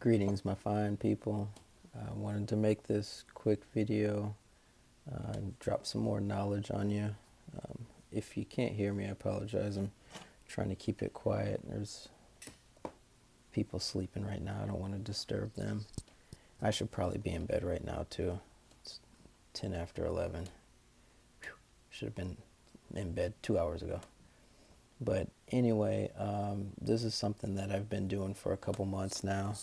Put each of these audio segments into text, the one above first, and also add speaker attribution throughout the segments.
Speaker 1: Greetings, my fine people. I wanted to make this quick video and drop some more knowledge on you. If you can't hear me, I apologize. I'm trying to keep it quiet. There's people sleeping right now. I don't want to disturb them. I should probably be in bed right now, too. It's 10 after 11. Whew. Should have been in bed 2 hours ago. But anyway, this is something that I've been doing for a couple months now.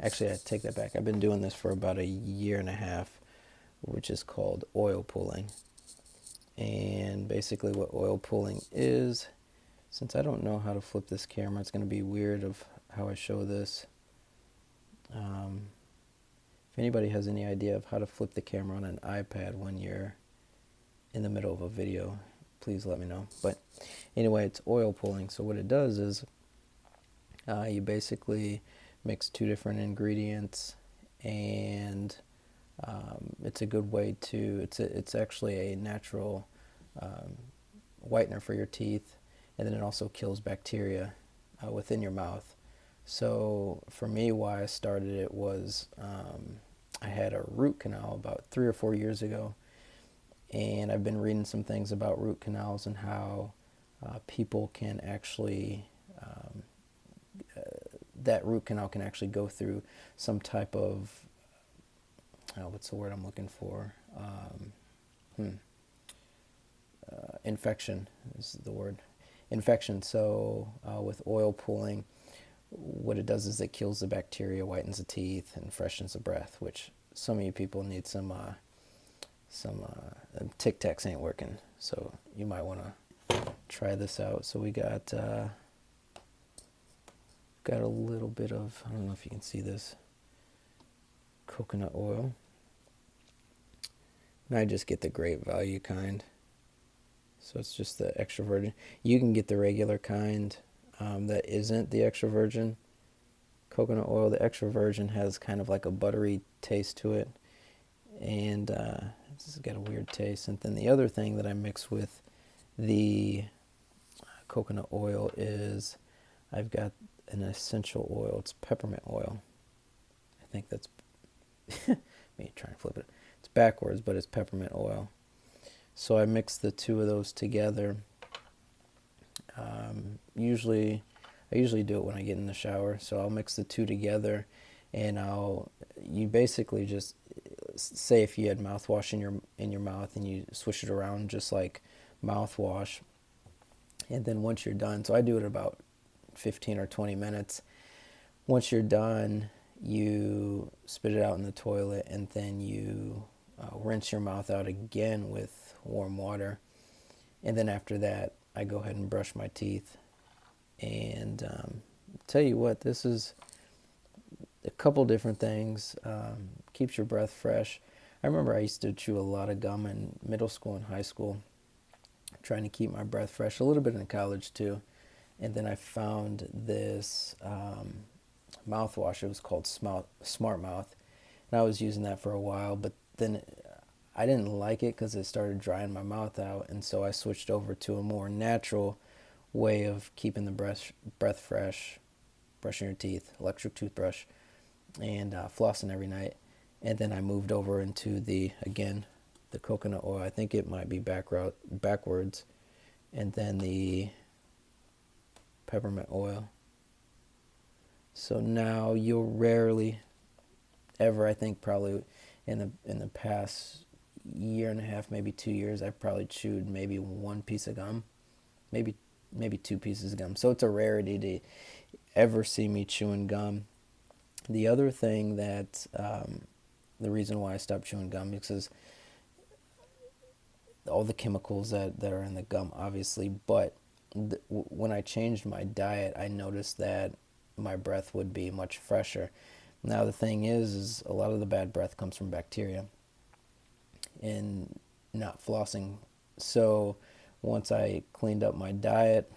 Speaker 1: Actually, I take that back. I've been doing this for about a year and a half, which is called oil pulling. And basically what oil pulling is, since I don't know how to flip this camera, it's going to be weird of how I show this. If anybody has any idea of how to flip the camera on an iPad when you're in the middle of a video, please let me know. But anyway, it's oil pulling. So what it does is you basically mix two different ingredients, and it's a good way to, it's actually a natural whitener for your teeth, and then it also kills bacteria within your mouth. So for me, why I started it was I had a root canal about 3 or 4 years ago, and I've been reading some things about root canals and how people can actually that root canal can actually go through some type of what's the word I'm looking for? Infection is the word. Infection. So with oil pulling, what it does is it kills the bacteria, whitens the teeth, and freshens the breath. Which some of you people need some Tic Tacs ain't working, so you might want to try this out. So we got a little bit of, I don't know if you can see this, coconut oil. And I just get the great value kind. So it's just the extra virgin. You can get the regular kind that isn't the extra virgin coconut oil. The extra virgin has kind of like a buttery taste to it, and this has got a weird taste. And then the other thing that I mix with the coconut oil is I've got an essential oil. It's peppermint oil. I think that's me trying to flip it. It's backwards, but it's peppermint oil. So I mix the two of those together. I usually do it when I get in the shower. So I'll mix the two together, and you basically just say if you had mouthwash in your mouth and you swish it around just like mouthwash, and then once you're done, so I do it about 15 or 20 minutes. Once you're done, you spit it out in the toilet, and then you rinse your mouth out again with warm water. And then after that, I go ahead and brush my teeth. And tell you what, this is a couple different things. Keeps your breath fresh. I remember I used to chew a lot of gum in middle school and high school, trying to keep my breath fresh, a little bit in college too. And then I found this mouthwash. It was called Smart Mouth, and I was using that for a while, but then I didn't like it because it started drying my mouth out, and so I switched over to a more natural way of keeping the breath fresh, brushing your teeth, electric toothbrush, and flossing every night. And then I moved over into the coconut oil. I think it might be backwards, and then the peppermint oil. So now you'll rarely ever, I think probably in the past year and a half, maybe 2 years, I've probably chewed maybe one piece of gum, maybe two pieces of gum. So it's a rarity to ever see me chewing gum. The other thing that the reason why I stopped chewing gum is because all the chemicals that are in the gum, obviously, but when I changed my diet, I noticed that my breath would be much fresher. Now the thing is a lot of the bad breath comes from bacteria and not flossing. So once I cleaned up my diet,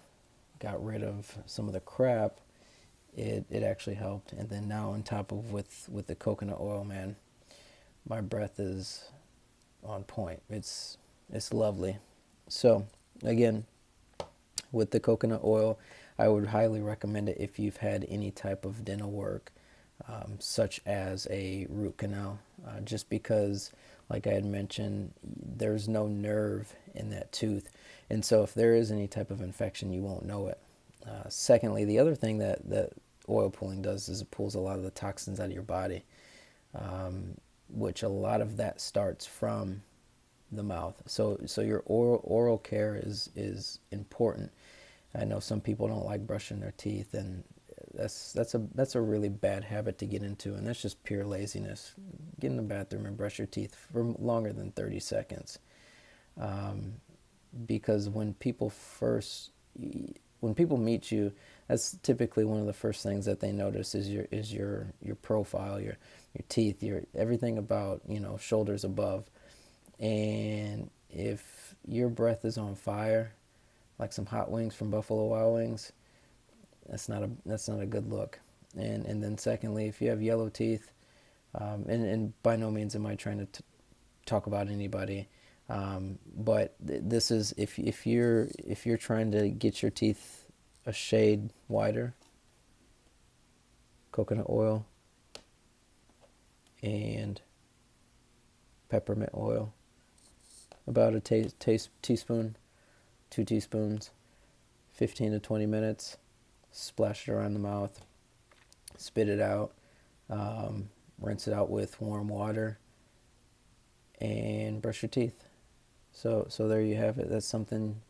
Speaker 1: got rid of some of the crap, it actually helped. And then now on top of with the coconut oil, man, my breath is on point. It's lovely. So again, with the coconut oil, I would highly recommend it if you've had any type of dental work, such as a root canal, just because, like I had mentioned, there's no nerve in that tooth. And so if there is any type of infection, you won't know it. Secondly, the other thing that oil pulling does is it pulls a lot of the toxins out of your body, which a lot of that starts from the mouth. So your oral care is important. I know some people don't like brushing their teeth, and that's a really bad habit to get into, and that's just pure laziness. Get in the bathroom and brush your teeth for longer than 30 seconds, because when people meet you, that's typically one of the first things that they notice is your profile, your teeth, your everything about, shoulders above. And if your breath is on fire, like some hot wings from Buffalo Wild Wings, that's not a good look. And then secondly, if you have yellow teeth, and by no means am I trying to talk about anybody, but this is if you're trying to get your teeth a shade whiter, coconut oil and peppermint oil, about a teaspoon, 2 teaspoons, 15 to 20 minutes, splash it around the mouth, spit it out, rinse it out with warm water, and brush your teeth. So there you have it. That's something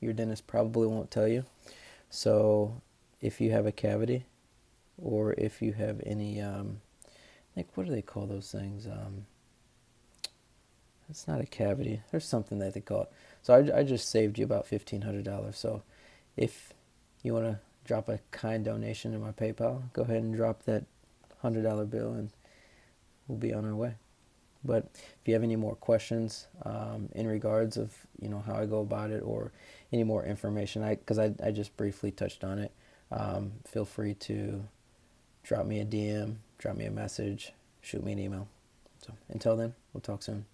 Speaker 1: your dentist probably won't tell you. So if you have a cavity, or if you have any, what do they call those things? It's not a cavity. There's something that they call it. So I just saved you about $1,500. So if you want to drop a kind donation to my PayPal, go ahead and drop that $100 bill, and we'll be on our way. But if you have any more questions in regards of how I go about it, or any more information, because I just briefly touched on it, feel free to drop me a DM, drop me a message, shoot me an email. So until then, we'll talk soon.